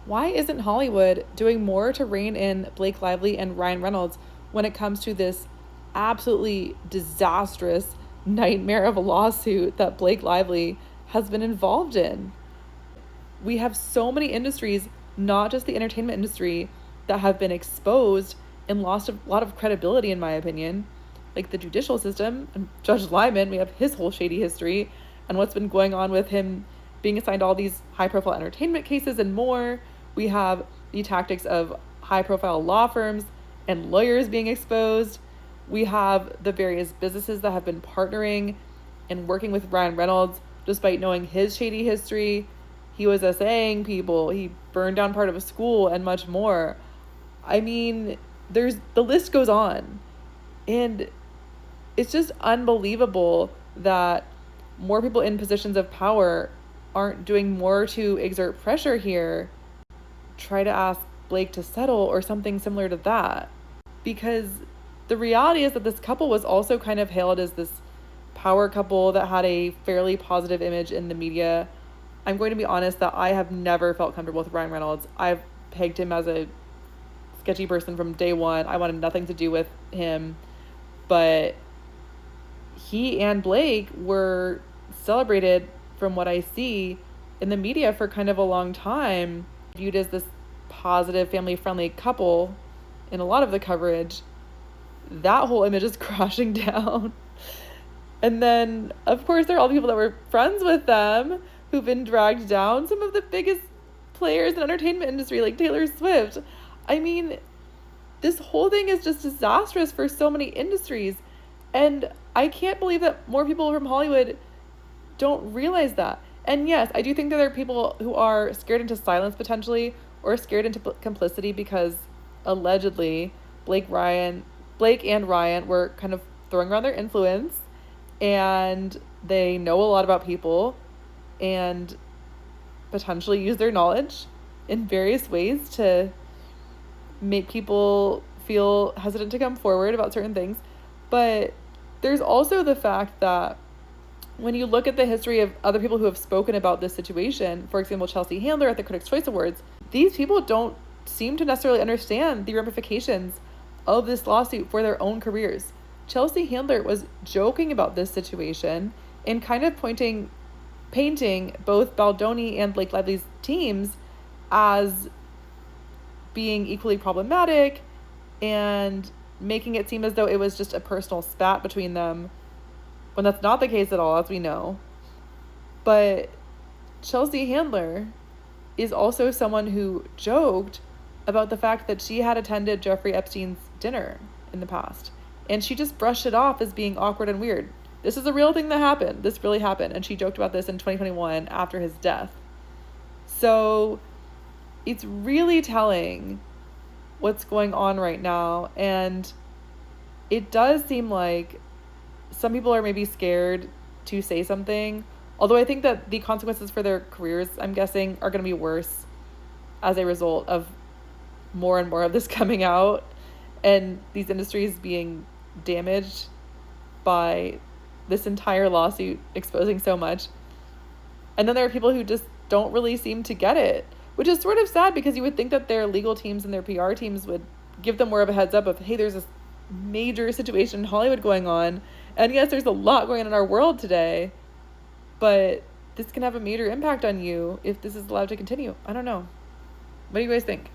why isn't Hollywood doing more to rein in Blake Lively and Ryan Reynolds when it comes to this absolutely disastrous nightmare of a lawsuit that Blake Lively has been involved in? We have so many industries, not just the entertainment industry, that have been exposed and lost a lot of credibility, in my opinion. Like the judicial system, and Judge Lyman, we have his whole shady history and what's been going on with him being assigned all these high profile entertainment cases and more. We have the tactics of high profile law firms and lawyers being exposed. We have the various businesses that have been partnering and working with Ryan Reynolds despite knowing his shady history. He was essaying people, he burned down part of a school, and much more. I mean, the list goes on. And it's just unbelievable that more people in positions of power aren't doing more to exert pressure here. Try to ask Blake to settle or something similar to that. Because the reality is that this couple was also kind of hailed as this power couple that had a fairly positive image in the media. I'm going to be honest that I have never felt comfortable with Ryan Reynolds. I've pegged him as a sketchy person from day one. I wanted nothing to do with him. But he and Blake were celebrated, from what I see in the media, for kind of a long time, viewed as this positive, family-friendly couple in a lot of the coverage. That whole image is crashing down. And then, of course, there are all the people that were friends with them who've been dragged down. Some of the biggest players in the entertainment industry, like Taylor Swift. I mean, this whole thing is just disastrous for so many industries. And I can't believe that more people from Hollywood don't realize that. And yes, I do think that there are people who are scared into silence potentially, or scared into complicity because allegedly Blake and Ryan were kind of throwing around their influence, and they know a lot about people and potentially use their knowledge in various ways to make people feel hesitant to come forward about certain things. But there's also the fact that when you look at the history of other people who have spoken about this situation, for example, Chelsea Handler at the Critics' Choice Awards, these people don't seem to necessarily understand the ramifications of this lawsuit for their own careers. Chelsea Handler was joking about this situation and kind of painting both Baldoni and Blake Lively's teams as being equally problematic and making it seem as though it was just a personal spat between them, when that's not the case at all, as we know. But Chelsea Handler is also someone who joked about the fact that she had attended Jeffrey Epstein's dinner in the past, and she just brushed it off as being awkward and weird. This is a real thing that happened. This really happened, and she joked about this in 2021 after his death. So it's really telling what's going on right now, and it does seem like some people are maybe scared to say something, although I think that the consequences for their careers, I'm guessing, are going to be worse as a result of more and more of this coming out and these industries being damaged by this entire lawsuit exposing so much. And then there are people who just don't really seem to get it, which is sort of sad, because you would think that their legal teams and their PR teams would give them more of a heads up of, hey, there's this major situation in Hollywood going on. And yes, there's a lot going on in our world today, but this can have a major impact on you if this is allowed to continue. I don't know. What do you guys think?